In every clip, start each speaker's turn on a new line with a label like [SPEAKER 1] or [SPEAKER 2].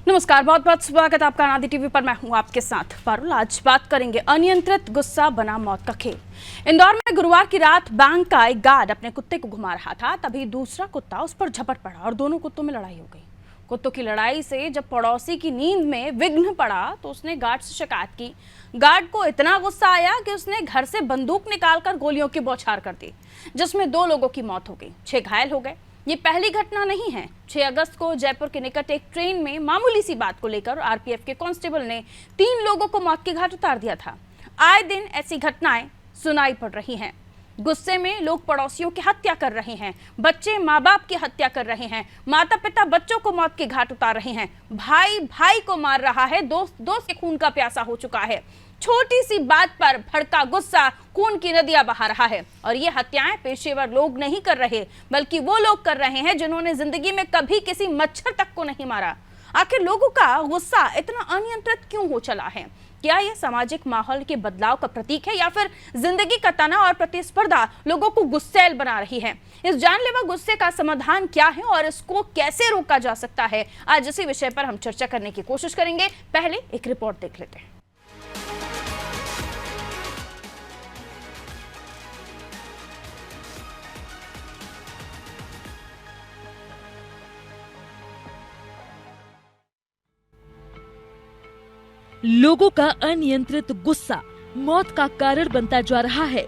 [SPEAKER 1] नमस्कार, बहुत बहुत स्वागत आपका आदि टीवी पर। मैं हूं आपके साथ पारुल। आज बात करेंगे अनियंत्रित गुस्सा बना मौत का खेल। इंदौर में गुरुवार की रात बैंक का एक गार्ड अपने कुत्ते को घुमा रहा था, तभी दूसरा कुत्ता उस पर झपट पड़ा और दोनों कुत्तों में लड़ाई हो गई। कुत्तों की लड़ाई से जब पड़ोसी की नींद में विघ्न पड़ा तो उसने गार्ड से शिकायत की। गार्ड को इतना गुस्सा आया कि उसने घर से बंदूक निकालकर गोलियों की बौछार कर दी, जिसमें 2 लोगों की मौत हो गई, 6 घायल हो गए। ये पहली घटना नहीं है। 6 अगस्त को जयपुर के निकट एक ट्रेन में मामूली सी बात को लेकर आरपीएफ के कांस्टेबल ने 3 लोगों को मौत के घाट उतार दिया था। आए दिन ऐसी घटनाएं सुनाई पड़ रही हैं। गुस्से में लोग पड़ोसियों की हत्या कर रहे हैं, बच्चे माँ बाप की हत्या कर रहे हैं, माता पिता बच्चों को मौत के घाट उतार रहे हैं, भाई भाई को मार रहा है, दोस्त दोस्त के खून का प्यासा हो चुका है। छोटी सी बात पर भड़का गुस्सा खून की नदियां बहा रहा है। और ये हत्याएं पेशेवर लोग नहीं कर रहे, बल्कि वो लोग कर रहे हैं जिन्होंने जिंदगी में कभी किसी मच्छर तक को नहीं मारा। आखिर लोगों का गुस्सा इतना अनियंत्रित क्यों हो चला है? क्या यह सामाजिक माहौल के बदलाव का प्रतीक है, या फिर जिंदगी का तनाव और प्रतिस्पर्धा लोगों को गुस्सैल बना रही है? इस जानलेवा गुस्से का समाधान क्या है और इसको कैसे रोका जा सकता है, आज इसी विषय पर हम चर्चा करने की कोशिश करेंगे। पहले एक रिपोर्ट देख लेते हैं।
[SPEAKER 2] लोगों का अनियंत्रित गुस्सा मौत का कारण बनता जा रहा है।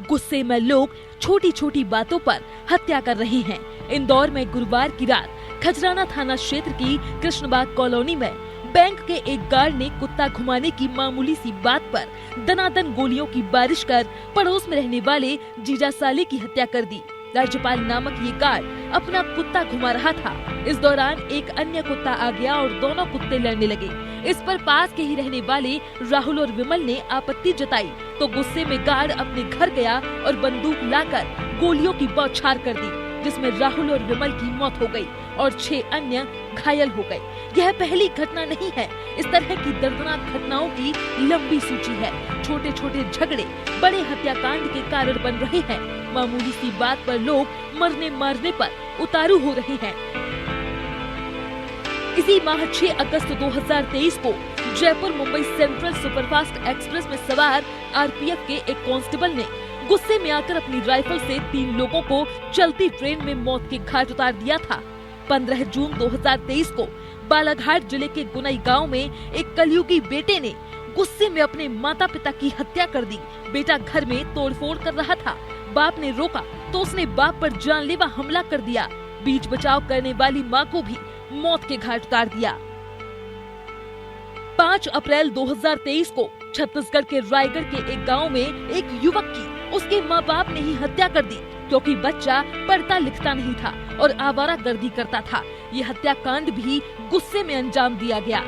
[SPEAKER 2] गुस्से में लोग छोटी छोटी बातों पर हत्या कर रहे हैं। इंदौर में गुरुवार की रात खजराना थाना क्षेत्र की कृष्णबाग कॉलोनी में बैंक के एक गार्ड ने कुत्ता घुमाने की मामूली सी बात पर दनादन गोलियों की बारिश कर पड़ोस में रहने वाले जीजा साले की हत्या कर दी। राज्यपाल नामक ये गार्ड अपना कुत्ता घुमा रहा था। इस दौरान एक अन्य कुत्ता आ गया और दोनों कुत्ते लड़ने लगे। इस पर पास के ही रहने वाले राहुल और विमल ने आपत्ति जताई तो गुस्से में गार्ड अपने घर गया और बंदूक लाकर गोलियों की बौछार कर दी, जिसमें राहुल और विमल की मौत हो गई और 6 अन्य घायल हो गए। यह पहली घटना नहीं है। इस तरह की दर्दनाक घटनाओं की लंबी सूची है। छोटे छोटे झगड़े बड़े हत्याकांड के कारण बन रहे हैं। मामूली सी बात पर लोग मरने मारने पर उतारू हो रहे हैं। इसी माह 6 अगस्त 2023 को Jaipur Mumbai central superfast express में सवार आरपीएफ के एक कांस्टेबल ने गुस्से में आकर अपनी राइफल से 3 लोगों को चलती ट्रेन में मौत के घाट उतार दिया था। 15 जून 2023 को बालाघाट जिले के गुनई गांव में एक कलयुगी बेटे ने गुस्से में अपने माता पिता की हत्या कर दी। बेटा घर में तोड़फोड़ कर रहा था, बाप ने रोका तो उसने बाप पर जानलेवा हमला कर दिया। बीच बचाव करने वाली मां को भी मौत के घाट उतार दिया। 5 अप्रैल 2023 को छत्तीसगढ़ के रायगढ़ के एक गांव में एक युवक की उसके माँ बाप ने ही हत्या कर दी, क्योंकि बच्चा पढ़ता लिखता नहीं था और आवारागर्दी करता था। ये हत्याकांड भी गुस्से में अंजाम दिया गया।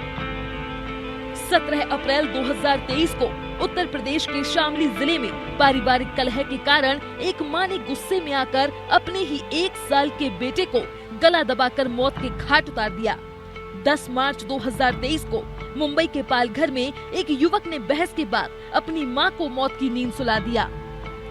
[SPEAKER 2] 17 अप्रैल 2023 को उत्तर प्रदेश के शामली जिले में पारिवारिक कलह के कारण एक मां ने गुस्से में आकर अपने ही 1 साल के बेटे को गला दबाकर मौत के घाट उतार दिया। 10 मार्च 2023 को मुंबई के पालघर में एक युवक ने बहस के बाद अपनी मां को मौत की नींद सुला दिया।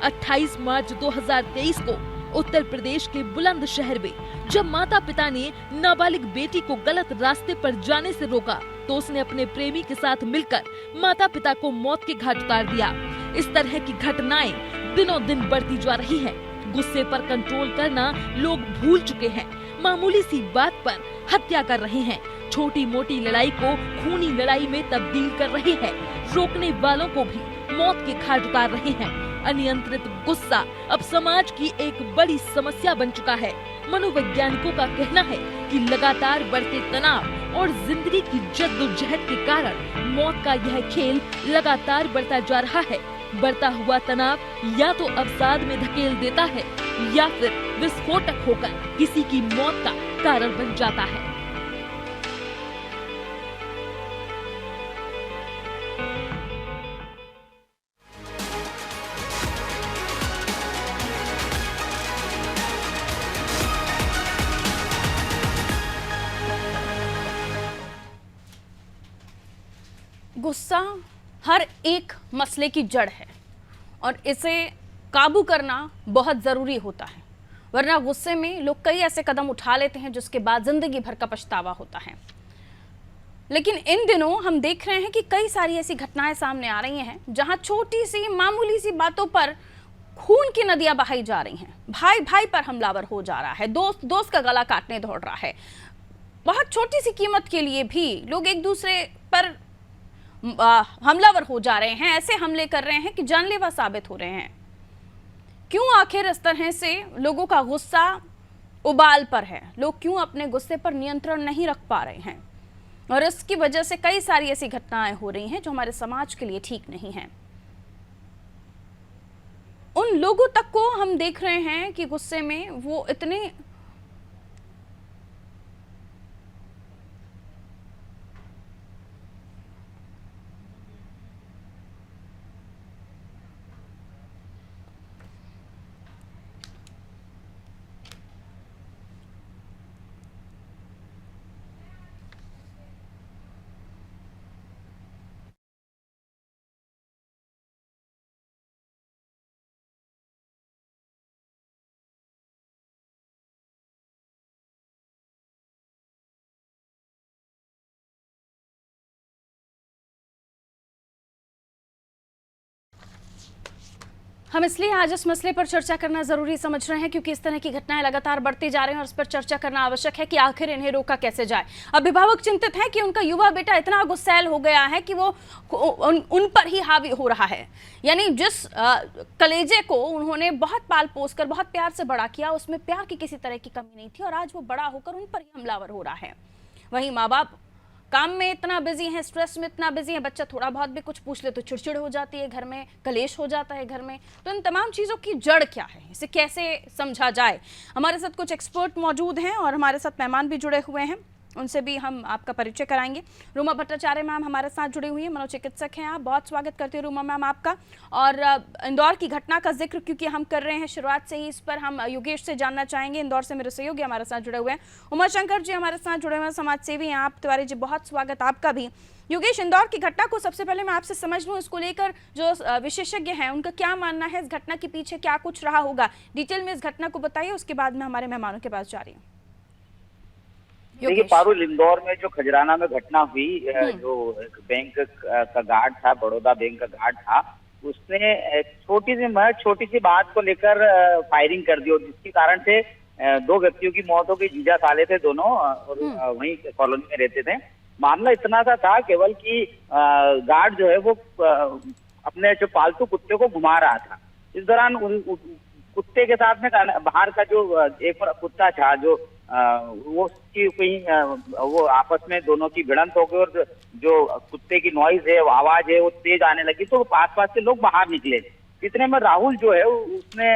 [SPEAKER 2] 28 मार्च 2023 को उत्तर प्रदेश के बुलंदशहर में जब माता पिता ने नाबालिग बेटी को गलत रास्ते पर जाने से रोका तो उसने अपने प्रेमी के साथ मिलकर माता पिता को मौत के घाट उतार दिया। इस तरह की घटनाएं दिनों दिन बढ़ती जा रही हैं। गुस्से पर कंट्रोल करना लोग भूल चुके हैं। मामूली सी बात पर हत्या कर रहे हैं। छोटी मोटी लड़ाई को खूनी लड़ाई में तब्दील कर रहे हैं। रोकने वालों को भी मौत के घाट उतार रहे हैं। अनियंत्रित गुस्सा अब समाज की एक बड़ी समस्या बन चुका है। मनोवैज्ञानिकों का कहना है कि लगातार बढ़ते तनाव और जिंदगी की जद्दोजहद के कारण मौत का यह खेल लगातार बढ़ता जा रहा है। बढ़ता हुआ तनाव या तो अवसाद में धकेल देता है या फिर विस्फोटक होकर किसी की मौत का कारण बन जाता है।
[SPEAKER 1] गुस्सा हर एक मसले की जड़ है और इसे काबू करना बहुत ज़रूरी होता है, वरना गुस्से में लोग कई ऐसे कदम उठा लेते हैं जिसके बाद ज़िंदगी भर का पछतावा होता है। लेकिन इन दिनों हम देख रहे हैं कि कई सारी ऐसी घटनाएं सामने आ रही हैं जहां छोटी सी मामूली सी बातों पर खून की नदियां बहाई जा रही हैं। भाई भाई पर हमलावर हो जा रहा है, दोस्त दोस्त का गला काटने दौड़ रहा है। बहुत छोटी सी कीमत के लिए भी लोग एक दूसरे पर हमलावर हो जा रहे हैं, ऐसे हमले कर रहे हैं कि जानलेवा साबित हो रहे हैं। क्यों आखिर इस तरह से लोगों का गुस्सा उबाल पर है? लोग क्यों अपने गुस्से पर नियंत्रण नहीं रख पा रहे हैं? और इसकी वजह से कई सारी ऐसी घटनाएं हो रही हैं जो हमारे समाज के लिए ठीक नहीं है। उन लोगों तक को हम देख रहे हैं कि गुस्से में वो इतने हम इसलिए आज इस मसले पर चर्चा करना जरूरी समझ रहे हैं क्योंकि इस तरह की घटनाएं लगातार बढ़ती जा रही हैं और इस पर चर्चा करना आवश्यक है कि आखिर इन्हें रोका कैसे जाए। अभिभावक चिंतित हैं कि उनका युवा बेटा इतना गुस्सैल हो गया है कि वो उन पर ही हावी हो रहा है। यानी जिस कलेजे को उन्होंने बहुत पाल पोस कर बहुत प्यार से बड़ा किया, उसमें प्यार की किसी तरह की कमी नहीं थी और आज वो बड़ा होकर उन पर ही हमलावर हो रहा है। वहीं माँ बाप काम में इतना बिजी है, स्ट्रेस में इतना बिजी है, बच्चा थोड़ा बहुत भी कुछ पूछ ले तो चिड़चिड़ हो जाती है, घर में कलेश हो जाता है घर में। तो इन तमाम चीज़ों की जड़ क्या है, इसे कैसे समझा जाए? हमारे साथ कुछ एक्सपर्ट मौजूद हैं और हमारे साथ मेहमान भी जुड़े हुए हैं, उनसे भी हम आपका परिचय कराएंगे। रूमा भट्टाचार्य मैम हमारे साथ जुड़ी हुई हैं, मनोचिकित्सक हैं आप। बहुत स्वागत करती हूँ रूमा मैम आपका। और इंदौर की घटना का जिक्र क्योंकि हम कर रहे हैं शुरुआत से ही, इस पर हम योगेश से जानना चाहेंगे। इंदौर से मेरे सहयोगी हमारे साथ जुड़े हुए हैं, उमा शंकर जी हमारे साथ जुड़े हुए हैं, समाज सेवी हैं आप। तिवारी जी बहुत स्वागत आपका भी। योगेश, इंदौर की घटना को सबसे पहले मैं आपसे समझ लूँ, इसको लेकर जो विशेषज्ञ हैं उनका क्या मानना है, इस घटना के पीछे क्या कुछ रहा होगा? डिटेल में इस घटना को बताइए, उसके बाद में हमारे मेहमानों के पास जा रही हूँ।
[SPEAKER 3] देखिए पारुल, इंदौर में जो खजराना में घटना हुई, जो एक बैंक का गार्ड था, बड़ौदा बैंक का गार्ड था, उसने छोटी सी बात को लेकर फायरिंग कर दी और जिसके कारण से दो व्यक्तियों की मौत हो गई। जीजा साले थे दोनों और वहीं कॉलोनी में रहते थे। मामला इतना सा था केवल कि गार्ड जो है वो अपने जो पालतू कुत्ते को घुमा रहा था। इस दौरान कुत्ते के साथ में बाहर का जो एक कुत्ता था, जो वो कहीं वो आपस में दोनों की भिड़ंत हो गई और जो कुत्ते की नॉइज है, आवाज है, वो तेज आने लगी। तो पास के लोग बाहर निकले। इतने में राहुल जो है उसने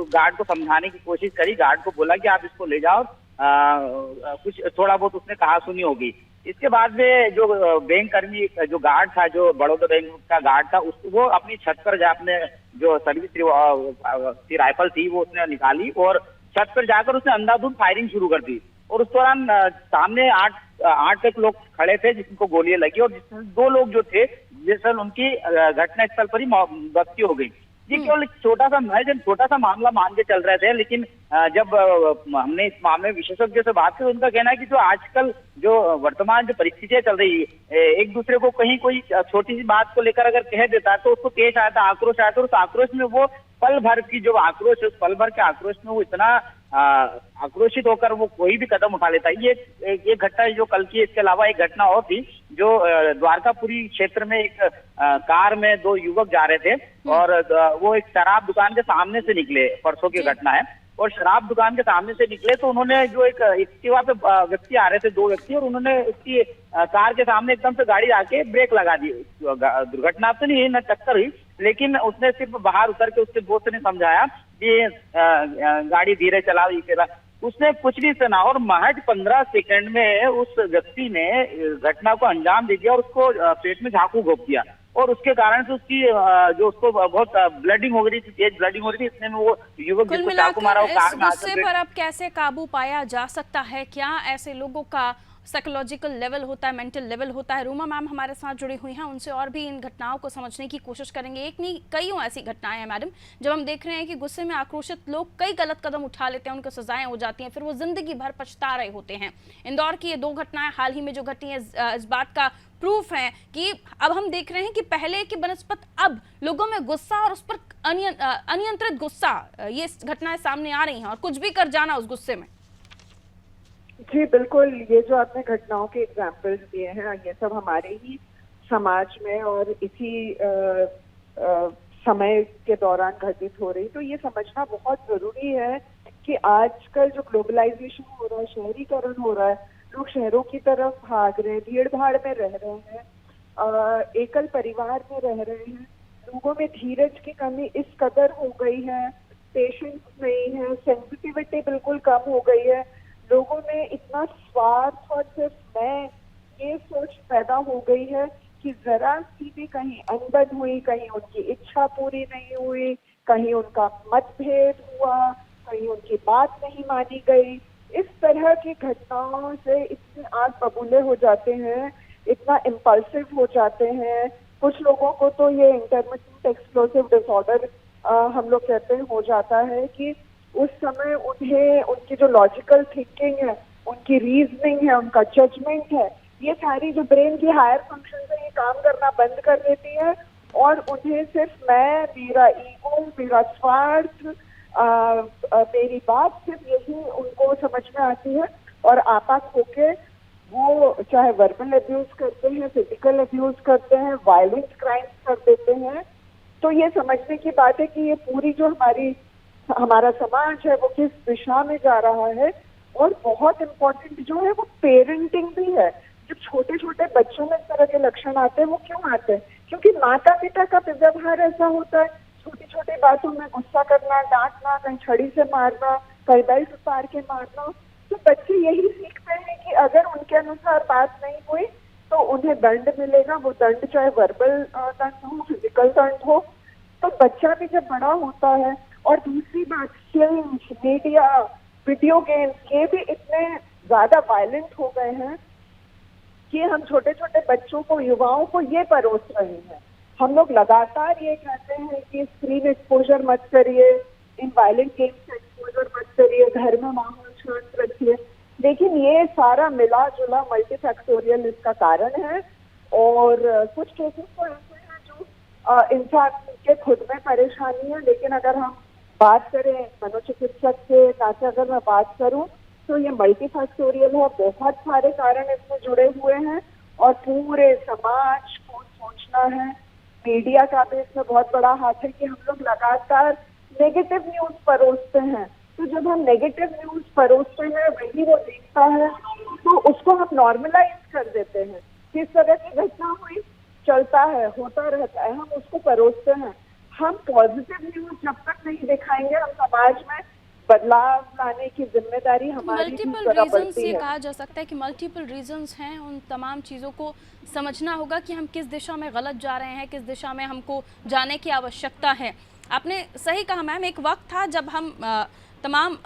[SPEAKER 3] गार्ड को समझाने की कोशिश करी। गार्ड को बोला कि आप इसको ले जाओ, कुछ थोड़ा बहुत उसने कहा सुनी होगी। इसके बाद में जो बैंक कर्मी, जो गार्ड था, जो बड़ौदा बैंक का गार्ड था, वो अपनी छत पर अपने जो सर्विस राइफल थी वो उसने निकाली और छत पर जाकर उसने अंधाधुंध फायरिंग शुरू कर दी। और उस दौरान सामने आठ तक लोग खड़े थे जिनको गोलियां लगी और जिसमें दो लोग जो थे दरअसल उनकी घटनास्थल पर ही मृत्यु हो गई। ये केवल छोटा सा मामला मान के चल रहे थे, लेकिन जब हमने इस मामले में विशेषज्ञों से बात की तो उनका कहना है कि जो आजकल जो वर्तमान जो परिस्थितियां चल रही है, एक दूसरे को कहीं कोई छोटी सी बात को लेकर अगर कह देता है तो उसको तेज आता, आक्रोश आता है। उस आक्रोश में वो पल भर की जो आक्रोश है, उस पल भर के आक्रोश में वो इतना आक्रोशित होकर वो कोई भी कदम उठा लेता है। ये घटना जो कल की, इसके अलावा एक घटना और थी जो द्वारकापुरी क्षेत्र में एक कार में दो युवक जा रहे थे और वो एक शराब दुकान के सामने से निकले। परसों की घटना है। और शराब दुकान के सामने से निकले तो उन्होंने जो एक एक्टिवा पे व्यक्ति आ रहे थे, दो व्यक्ति, और उन्होंने उसकी कार के सामने एकदम से गाड़ी आके ब्रेक लगा दी। दुर्घटना तो नहीं हुई, न टक्कर हुई, लेकिन उसने सिर्फ बाहर उतर के उसके दोस्त ने समझाया कि गाड़ी धीरे चलाओ। उसने कुछ नहीं सुना और महज 15 सेकंड में उस व्यक्ति ने घटना को अंजाम दे दिया और उसको पेट में चाकू घोंप दिया। और उसके कारण से उसकी जो उसको बहुत ब्लडिंग हो गई थी, तेज ब्लडिंग हो रही थी। इसने वो युवक जिसको चाकू मारा वो कार में आकर।
[SPEAKER 1] पर अब कैसे काबू पाया जा सकता है? क्या ऐसे लोगों का साइकोलॉजिकल लेवल होता है, मेंटल लेवल होता है। रूमा मैम हमारे साथ जुड़ी हुई हैं, उनसे और भी इन घटनाओं को समझने की कोशिश करेंगे। एक नहीं कईयों ऐसी घटनाएं हैं मैडम, जब हम देख रहे हैं कि गुस्से में आक्रोशित लोग कई गलत कदम उठा लेते हैं, उनको सजाएं हो जाती हैं, फिर वो जिंदगी भर पछता रहे होते हैं। इंदौर की ये 2 घटनाएं हाल ही में जो घटी हैं इस बात का प्रूफ है कि अब हम देख रहे हैं कि पहले की बनस्पत अब लोगों में गुस्सा और उस पर अनियंत्रित गुस्सा, ये घटनाएं सामने आ रही हैं और कुछ भी कर जाना उस गुस्से में।
[SPEAKER 4] जी बिल्कुल, ये जो आपने घटनाओं के एग्जाम्पल्स दिए हैं ये सब हमारे ही समाज में और इसी समय के दौरान घटित हो रही। तो ये समझना बहुत जरूरी है कि आजकल जो ग्लोबलाइजेशन हो रहा है, शहरीकरण हो रहा है, लोग शहरों की तरफ भाग रहे हैं, भीड़ भाड़ में रह रहे हैं, एकल परिवार में रह रहे हैं, लोगों में धीरज की कमी इस कदर हो गई है, पेशेंस नहीं है, सेंसिटिविटी बिल्कुल कम हो गई है, लोगों में इतना स्वार्थ और सिर्फ मैं ये सोच पैदा हो गई है कि जरा सी भी कहीं अनबन हुई, कहीं उनकी इच्छा पूरी नहीं हुई, कहीं उनका मतभेद हुआ, कहीं उनकी बात नहीं मानी गई, इस तरह की घटनाओं से इतने आग बबूले हो जाते हैं, इतना इम्पल्सिव हो जाते हैं। कुछ लोगों को तो ये इंटरमिटेंट एक्सप्लोसिव डिसऑर्डर हम लोग कहते हैं हो जाता है कि उस समय उन्हें उनकी जो लॉजिकल थिंकिंग है, उनकी रीजनिंग है, उनका जजमेंट है, ये सारी जो ब्रेन की हायर फंक्शन है ये काम करना बंद कर देती है और उन्हें सिर्फ मैं, मेरा ईगो, मेरा स्वार्थ, मेरी बात, सिर्फ यही उनको समझ में आती है और आपात होके वो चाहे वर्बल अब्यूज करते हैं, फिजिकल अब्यूज करते हैं, वायलेंट क्राइम्स कर देते हैं। तो ये समझने की बात है कि ये पूरी जो हमारा समाज है वो किस दिशा में जा रहा है। और बहुत इम्पोर्टेंट जो है वो पेरेंटिंग भी है। जब छोटे छोटे बच्चों में इस तरह के लक्षण आते हैं, वो क्यों आते हैं? क्योंकि माता पिता का व्यवहार ऐसा होता है, छोटी छोटी बातों में गुस्सा करना, डांटना, कहीं छड़ी से मारना, कहीं बेल्ट उतार के मारना। तो बच्चे यही सीखते हैं कि अगर उनके अनुसार बात नहीं हुई तो उन्हें दंड मिलेगा। वो दंड चाहे वर्बल दंड हो, फिजिकल दंड हो। तो बच्चा भी जब बड़ा होता है, और दूसरी बात फिल्म्स, मीडिया, वीडियो गेम्स, ये भी इतने ज्यादा वायलेंट हो गए हैं कि हम छोटे छोटे बच्चों को, युवाओं को ये परोस रहे हैं। हम लोग लगातार ये कहते हैं कि स्क्रीन एक्सपोजर मत करिए, इन वायलेंट गेम्स का एक्सपोजर मत करिए, घर में माहौल शांत रखिए। लेकिन ये सारा मिला जुला मल्टीफैक्टोरियल इसका कारण है। और कुछ केसेस तो ऐसे हैं जो इंसान के खुद में परेशानी है, लेकिन अगर हम बात करें मनोचिकित्सक के नाते, अगर मैं बात करूं तो ये मल्टीफैक्टोरियल है। बहुत सारे कारण इसमें जुड़े हुए हैं और पूरे समाज को सोचना है। मीडिया का भी इसमें बहुत बड़ा हाथ है कि हम लोग लगातार नेगेटिव न्यूज परोसते हैं। तो जब हम नेगेटिव न्यूज परोसते हैं, वही वो देखता है, तो उसको हम नॉर्मलाइज कर देते हैं। किस तरह की घटना हुई, चलता है, होता रहता है, हम उसको परोसते हैं। हम पॉजिटिव न्यूज जब तक नहीं दिखाएंगे, हम समाज में बदलाव लाने की जिम्मेदारी हमारी
[SPEAKER 1] मल्टीपल रीजंस, ये कहा जा सकता है कि मल्टीपल रीजंस हैं। उन तमाम चीज़ों को समझना होगा कि हम किस दिशा में गलत जा रहे हैं, किस दिशा में हमको जाने की आवश्यकता है। आपने सही कहा मैम, एक वक्त था जब हम तमाम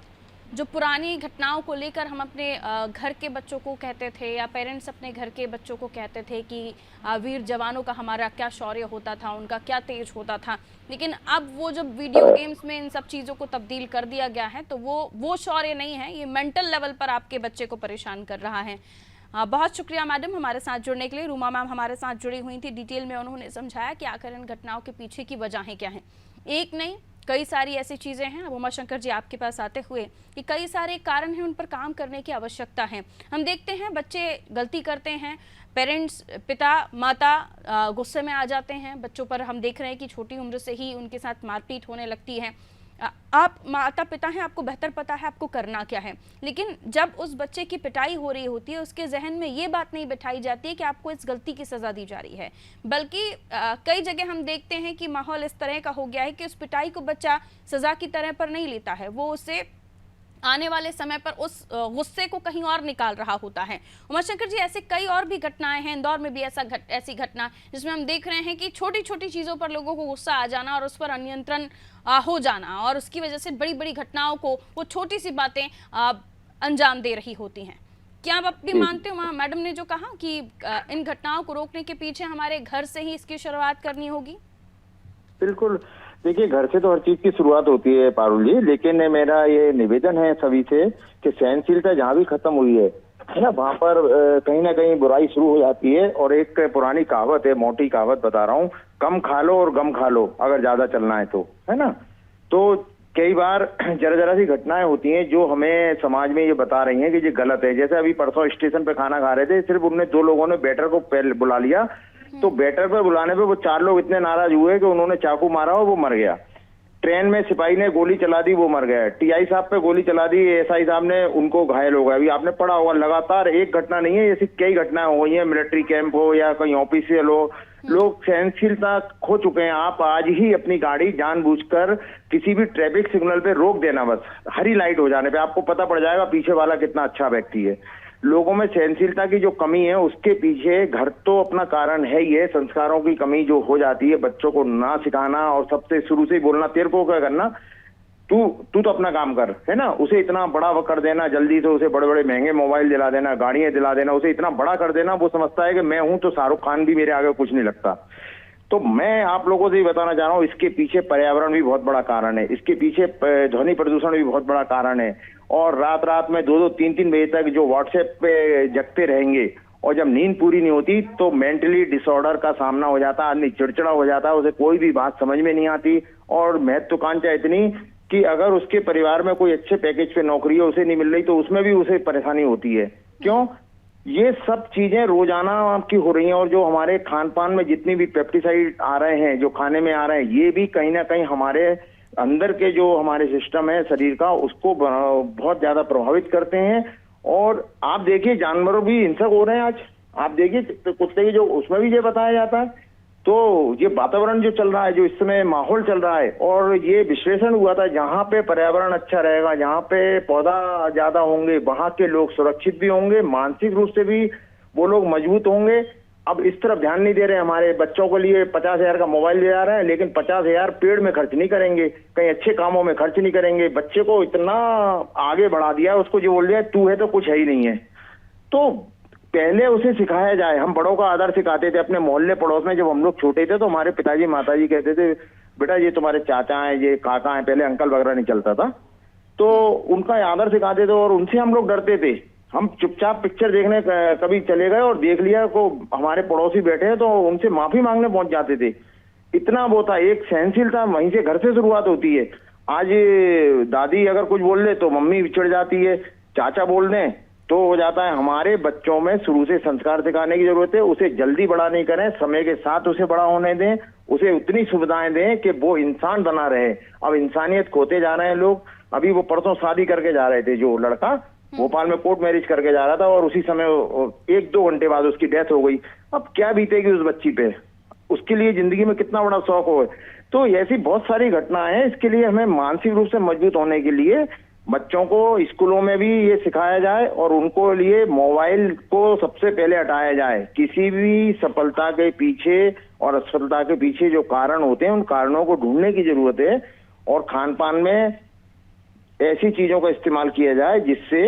[SPEAKER 1] जो पुरानी घटनाओं को लेकर हम अपने घर के बच्चों को कहते थे, या पेरेंट्स अपने घर के बच्चों को कहते थे कि वीर जवानों का हमारा क्या शौर्य होता था, उनका क्या तेज होता था। लेकिन अब वो जब वीडियो गेम्स में इन सब चीज़ों को तब्दील कर दिया गया है, तो वो शौर्य नहीं है, ये मेंटल लेवल पर आपके बच्चे को परेशान कर रहा है। बहुत शुक्रिया मैडम हमारे साथ जुड़ने के लिए। रूमा मैम हमारे साथ जुड़ी हुई थी, डिटेल में उन्होंने समझाया कि आखिर इन घटनाओं के पीछे की वजहें क्या हैं। एक नहीं, कई सारी ऐसी चीज़ें हैं। अब उमाशंकर जी आपके पास आते हुए कि कई सारे कारण हैं, उन पर काम करने की आवश्यकता है। हम देखते हैं बच्चे गलती करते हैं, पेरेंट्स, पिता माता गुस्से में आ जाते हैं बच्चों पर। हम देख रहे हैं कि छोटी उम्र से ही उनके साथ मारपीट होने लगती है। आप माता पिता हैं, आपको बेहतर पता है आपको करना क्या है। लेकिन जब उस बच्चे की पिटाई हो रही होती है, उसके जहन में ये बात नहीं बिठाई जाती है कि आपको इस गलती की सज़ा दी जा रही है। बल्कि कई जगह हम देखते हैं कि माहौल इस तरह का हो गया है कि उस पिटाई को बच्चा सज़ा की तरह पर नहीं लेता है, वो उसे आने वाले समय पर उस गुस्से को कहीं और निकाल रहा होता है। उमाशंकर जी, ऐसे कई और भी घटनाएं हैं। इंदौर में भी ऐसी घटना जिसमें हम देख रहे हैं कि छोटी छोटी चीज़ों पर लोगों को गुस्सा आ जाना और उस पर अनियंत्रण हो जाना, और उसकी वजह से बड़ी बड़ी घटनाओं को वो छोटी सी बातें अंजाम दे रही होती हैं। क्या आप अपनी मानते हो मैडम ने जो कहा कि इन घटनाओं को रोकने के पीछे हमारे घर से ही इसकी शुरुआत करनी होगी?
[SPEAKER 5] बिल्कुल, देखिए घर से तो हर चीज की शुरुआत होती है पारुल जी, लेकिन मेरा ये निवेदन है सभी से कि सहनशीलता जहाँ भी खत्म हुई है ना, वहाँ पर कहीं ना कहीं बुराई शुरू हो जाती है। और एक पुरानी कहावत है, मोटी कहावत बता रहा हूँ, कम खा लो और गम खा लो अगर ज्यादा चलना है तो, है ना। तो कई बार जरा जरा सी घटनाएं होती हैं जो हमें समाज में ये बता रही हैं कि ये गलत है। जैसे अभी परसों स्टेशन पे खाना खा रहे थे, सिर्फ उनने 2 लोगों ने वेटर को बुला लिया, तो वेटर पर बुलाने पे वो 4 लोग इतने नाराज हुए कि उन्होंने चाकू मारा और वो मर गया। ट्रेन में सिपाही ने गोली चला दी, वो मर गया। टीआई साहब पे गोली चला दी, एसआई साहब ने, उनको घायल हो गया। अभी आपने पढ़ा होगा, लगातार एक घटना नहीं है, ऐसी कई घटनाएं हो गई हैं, मिलिट्री कैंप हो या कहीं ऑफिशियल हो। लोग सहनशीलता खो चुके हैं। आप आज ही अपनी गाड़ी जानबूझकर किसी भी ट्रैफिक सिग्नल पे रोक देना, बस हरी लाइट हो जाने पे आपको पता पड़ जाएगा पीछे वाला कितना अच्छा व्यक्ति है। लोगों में सहनशीलता की जो कमी है उसके पीछे घर तो अपना कारण है ही है। संस्कारों की कमी जो हो जाती है, बच्चों को ना सिखाना और सबसे शुरू से ही बोलना तेरे को क्या करना, तू तो अपना काम कर, है ना। उसे इतना बड़ा कर देना, जल्दी से उसे बड़े बड़े महंगे मोबाइल दिला देना, गाड़ियां दिला देना, उसे इतना बड़ा कर देना, वो समझता है कि मैं हूं तो शाहरुख खान भी मेरे आगे कुछ नहीं लगता। तो मैं आप लोगों से ही बताना चाह रहा हूँ, इसके पीछे पर्यावरण भी बहुत बड़ा कारण है, इसके पीछे ध्वनि प्रदूषण भी बहुत बड़ा कारण है। और रात रात में 2-2, 3-3 बजे तक जो व्हाट्सएप पे जगते रहेंगे, और जब नींद पूरी नहीं होती तो मेंटली डिसऑर्डर का सामना हो जाता है, आदमी चिड़चिड़ा हो जाता है, उसे कोई भी बात समझ में नहीं आती। और महत्वाकांक्षा इतनी कि अगर उसके परिवार में कोई अच्छे पैकेज पे नौकरी है, उसे नहीं मिल रही, तो उसमें भी उसे परेशानी होती है। क्यों? ये सब चीजें रोजाना की हो रही हैं। और जो हमारे खान पान में जितनी भी पेस्टिसाइड आ रहे हैं, जो खाने में आ रहे हैं, ये भी कहीं ना कहीं हमारे अंदर के जो हमारे सिस्टम है शरीर का, उसको बहुत ज्यादा प्रभावित करते हैं। और आप देखिए जानवरों भी हिंसक हो रहे हैं आज। आप देखिए कुत्ते की जो, उसमें भी ये बताया जाता है। तो ये वातावरण जो चल रहा है, जो इस समय माहौल चल रहा है, और ये विश्लेषण हुआ था, जहाँ पे पर्यावरण अच्छा रहेगा, जहाँ पे पौधा ज्यादा होंगे, वहाँ के लोग सुरक्षित भी होंगे, मानसिक रूप से भी वो लोग मजबूत होंगे। अब इस तरफ ध्यान नहीं दे रहे। हमारे बच्चों के लिए 50,000 का मोबाइल दे जा रहे हैं, लेकिन 50,000 पेड़ में खर्च नहीं करेंगे, कहीं अच्छे कामों में खर्च नहीं करेंगे। बच्चे को इतना आगे बढ़ा दिया, उसको जो बोल दिया तू है तो कुछ है ही नहीं है। तो पहले उसे सिखाया जाए। हम बड़ों का आदर सिखाते थे अपने मोहल्ले पड़ोस में। जब हम लोग छोटे थे तो हमारे पिताजी माताजी कहते थे, बेटा ये तुम्हारे चाचा हैं, ये काका हैं, पहले अंकल वगैरह नहीं चलता था, तो उनका आदर सिखाते थे और उनसे हम लोग डरते थे। हम चुपचाप पिक्चर देखने कभी चले गए और देख लिया को हमारे पड़ोसी बैठे हैं, तो उनसे माफी मांगने पहुंच जाते थे। इतना वो था, एक सहनशीलता वहीं से घर से शुरुआत होती है। आज दादी अगर कुछ बोल ले तो मम्मी चिढ़ जाती है, चाचा बोल दें तो हो जाता है। हमारे बच्चों में शुरू से संस्कार सिखाने की जरूरत है। उसे जल्दी बड़ा नहीं करें, समय के साथ उसे बड़ा होने दें, उसे उतनी सुविधाएं दें कि वो इंसान बना रहे। अब इंसानियत खोते जा रहे हैं लोग। अभी वो परसों शादी करके जा रहे थे, जो लड़का भोपाल में कोर्ट मैरिज करके जा रहा था, और उसी समय 1-2 घंटे बाद उसकी डेथ हो गई। अब क्या बीतेगी उस बच्ची पे, उसके लिए जिंदगी में कितना बड़ा शौक हो। तो ऐसी बहुत सारी घटनाएं हैं। इसके लिए हमें मानसिक रूप से मजबूत होने के लिए बच्चों को स्कूलों में भी ये सिखाया जाए, और उनको लिए मोबाइल को सबसे पहले हटाया जाए। किसी भी सफलता के पीछे और असफलता के पीछे जो कारण होते हैं, उन कारणों को ढूंढने की जरूरत है। और खान पान में ऐसी चीजों का इस्तेमाल किया जाए जिससे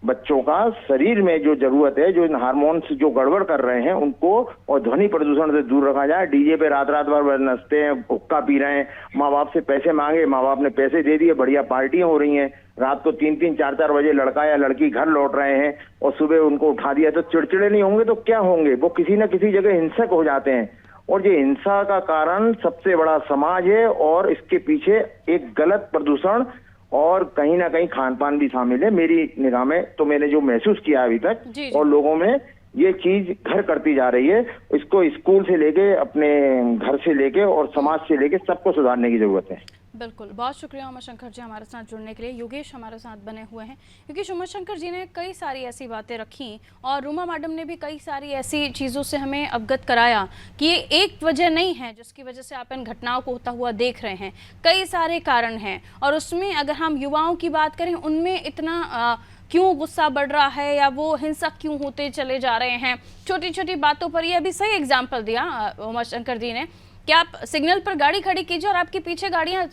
[SPEAKER 5] बच्चों का शरीर में जो जरूरत है, जो हार्मोन्स जो गड़बड़ कर रहे हैं उनको, और ध्वनि प्रदूषण से दूर रखा जाए। डीजे पे रात रात भर नचते हैं, हुक्का पी रहे हैं, माँ बाप से पैसे मांगे, माँ बाप ने पैसे दे दिए, बढ़िया पार्टियां हो रही हैं। रात को 3-3, 4-4 बजे लड़का या लड़की घर लौट रहे हैं और सुबह उनको उठा दिया। तो चिड़चिड़े नहीं होंगे तो क्या होंगे, वो किसी न किसी जगह हिंसक हो जाते हैं। और ये हिंसा का कारण सबसे बड़ा समाज है, और इसके पीछे एक गलत प्रदूषण और कहीं ना कहीं खान पान भी शामिल है मेरी निगाह में। तो मैंने जो महसूस किया अभी तक, और लोगों में ये चीज घर करती जा रही है। इसको स्कूल से लेके, अपने घर से लेके और समाज से लेके सबको सुधारने की जरूरत है।
[SPEAKER 1] बिल्कुल, बहुत शुक्रिया उमाशंकर जी हमारे साथ जुड़ने के लिए। योगेश हमारे साथ बने हुए हैं। योगेश, उमाशंकर जी ने कई सारी ऐसी बातें रखी, और रूमा मैडम ने भी कई सारी ऐसी चीज़ों से हमें अवगत कराया कि ये एक वजह नहीं है जिसकी वजह से आप इन घटनाओं को होता हुआ देख रहे हैं। कई सारे कारण हैं, और उसमें अगर हम युवाओं की बात करें, उनमें इतना क्यों गुस्सा बढ़ रहा है, या वो हिंसक क्यों होते चले जा रहे हैं छोटी छोटी बातों पर। ये अभी सही एग्जाम्पल दिया उमाशंकर जी ने कि आप सिग्नल पर गाड़ी खड़ी कीजिए और आपके पीछे गाड़ियां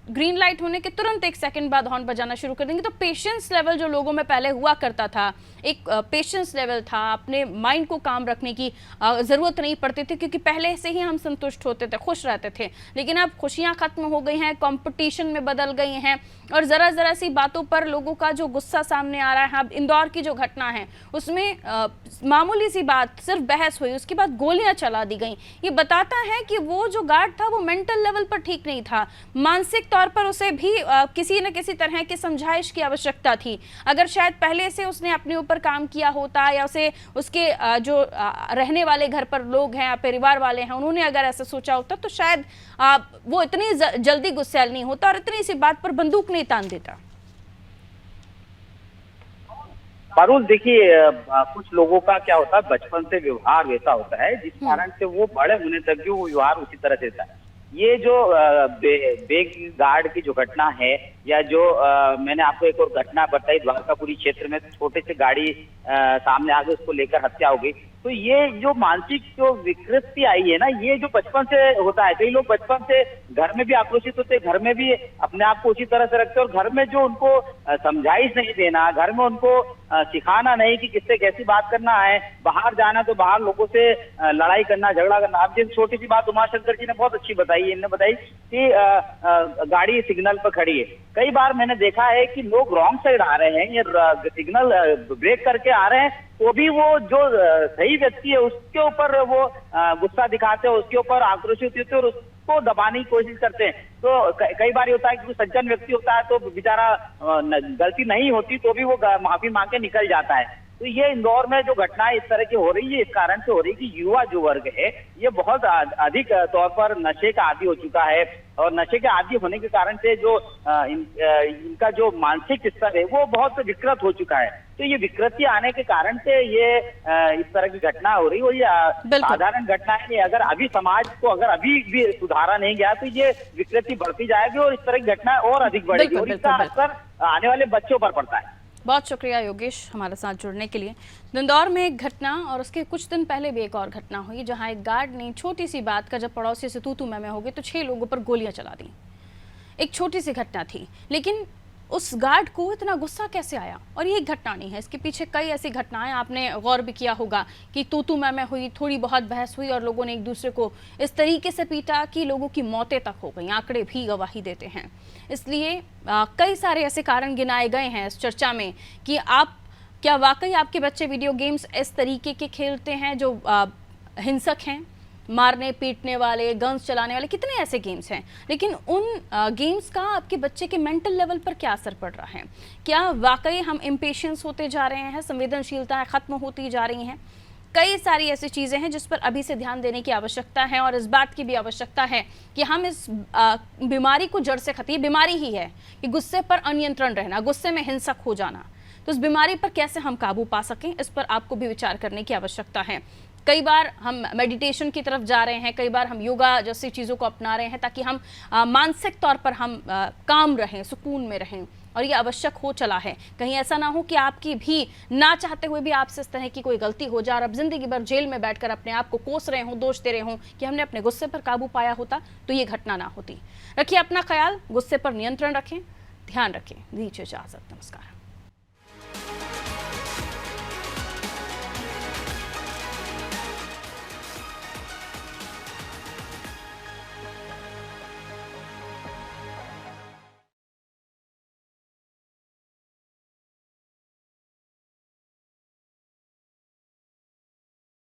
[SPEAKER 1] ग्रीन लाइट होने के तुरंत 1 सेकंड बाद हॉर्न बजाना शुरू कर देंगे। तो पेशेंस लेवल जो लोगों में पहले हुआ करता था, एक पेशेंस लेवल था, अपने माइंड को काम रखने की ज़रूरत नहीं पड़ती थी, क्योंकि पहले से ही हम संतुष्ट होते थे, खुश रहते थे। लेकिन अब खुशियाँ ख़त्म हो गई हैं, कंपटीशन में बदल गई हैं, और ज़रा सी बातों पर लोगों का जो गुस्सा सामने आ रहा है। अब इंदौर की जो घटना है उसमें मामूली सी बात, सिर्फ बहस हुई, उसके बाद गोलियां चला दी गई। ये बताता है कि वो जो गार्ड था वो मेंटल लेवल पर ठीक नहीं था, मानसिक तौर पर उसे भी किसी न किसी तरह की समझाइश की आवश्यकता थी। अगर शायद पहले से उसने अपने ऊपर काम किया होता, या उसे उसके जो रहने वाले घर पर लोग हैं, परिवार वाले हैं, उन्होंने अगर ऐसा सोचा होता, तो शायद वो इतनी जल्दी गुस्सैल नहीं होता और इतनी सी बात पर बंदूक नहीं तान देता।
[SPEAKER 3] पारुल, देखिए, कुछ लोगों का क्या होता है, बचपन से व्यवहार वैसा होता है जिस कारण से वो बड़े होने तक भी वो व्यवहार उसी तरह से था। ये जो बैंक गार्ड की जो घटना है, या जो मैंने आपको एक और घटना बताई, द्वारकापुरी क्षेत्र में छोटे से गाड़ी सामने आ गई, उसको लेकर हत्या हो गई। तो ये जो मानसिक जो विकृति आई है ना, ये जो बचपन से होता है। कई लोग बचपन से घर में भी आक्रोशित होते, घर में भी अपने आप को उसी तरह से रखते, और घर में जो उनको समझाइश नहीं देना, घर में उनको सिखाना नहीं कि किससे कैसी बात करना है, बाहर जाना तो बाहर लोगों से लड़ाई करना, झगड़ा करना। अब जिस छोटी सी बात उमाशंकर जी ने बहुत अच्छी बताई, इन्होंने बताई कि गाड़ी सिग्नल पर खड़ी है। कई बार मैंने देखा है कि लोग रॉन्ग साइड आ रहे हैं, ये सिग्नल ब्रेक करके आ रहे हैं, तो भी वो जो सही व्यक्ति है उसके ऊपर वो गुस्सा दिखाते हैं, उसके ऊपर आक्रोशित होते हैं और उसको दबाने की कोशिश करते हैं। तो कई बार होता है कि सज्जन व्यक्ति होता है तो बेचारा गलती नहीं होती तो भी वो माफी मांग के निकल जाता है। तो ये इंदौर में जो घटनाएं इस तरह की हो रही है, इस कारण से हो रही है कि युवा जो वर्ग है ये बहुत अधिक तौर पर नशे का आदी हो चुका है, और नशे के आदी होने के कारण से जो इनका जो मानसिक स्तर है वो बहुत विकृत हो चुका है। तो ये विकृति आने के कारण से ये इस तरह की घटना हो रही है। ये साधारण घटना है, अगर अभी समाज को अगर अभी भी सुधारा नहीं गया तो ये विकृति बढ़ती जाएगी और इस तरह की घटना और अधिक बढ़ेगी, और इसका असर आने वाले बच्चों पर पड़ता है।
[SPEAKER 1] बहुत शुक्रिया योगेश हमारे साथ जुड़ने के लिए। इंदौर में एक घटना, और उसके कुछ दिन पहले भी एक और घटना हुई, जहां एक गार्ड ने छोटी सी बात का, जब पड़ोसी से तू मैं हो गई तो 6 लोगों पर गोलियां चला दी। एक छोटी सी घटना थी, लेकिन उस गार्ड को इतना गुस्सा कैसे आया? और ये एक घटना नहीं है, इसके पीछे कई ऐसी घटनाएं आपने गौर भी किया होगा कि तू मैं हुई, थोड़ी बहुत बहस हुई और लोगों ने एक दूसरे को इस तरीके से पीटा कि लोगों की मौतें तक हो गई। आंकड़े भी गवाही देते हैं। इसलिए कई सारे ऐसे कारण गिनाए गए हैं इस चर्चा में कि आप क्या वाकई आपके बच्चे वीडियो गेम्स इस तरीके के खेलते हैं जो हिंसक हैं, मारने पीटने वाले, गन्स चलाने वाले, कितने ऐसे गेम्स हैं। लेकिन उन गेम्स का आपके बच्चे के मेंटल लेवल पर क्या असर पड़ रहा है? क्या वाकई हम इम्पेशेंस होते जा रहे हैं, संवेदनशीलताएं खत्म होती जा रही हैं? कई सारी ऐसी चीज़ें हैं जिस पर अभी से ध्यान देने की आवश्यकता है, और इस बात की भी आवश्यकता है कि हम इस बीमारी को जड़ से खत्म, बीमारी ही है कि गुस्से पर अनियंत्रण रहना, गुस्से में हिंसक हो जाना। तो इस बीमारी पर कैसे हम काबू पा सकें, इस पर आपको भी विचार करने की आवश्यकता है। कई बार हम मेडिटेशन की तरफ जा रहे हैं, कई बार हम योगा जैसी चीज़ों को अपना रहे हैं ताकि हम मानसिक तौर पर हम काम रहें, सुकून में रहें, और ये आवश्यक हो चला है। कहीं ऐसा ना हो कि आपकी भी ना चाहते हुए भी आपसे इस तरह की कोई गलती हो जाए और आप जिंदगी भर जेल में बैठकर अपने आप को कोस रहे हों, दोष दे रहे हों कि हमने अपने गुस्से पर काबू पाया होता तो ये घटना ना होती। रखिए अपना ख्याल, गुस्से पर नियंत्रण रखें, ध्यान रखें। दीजिए इजाजत, नमस्कार।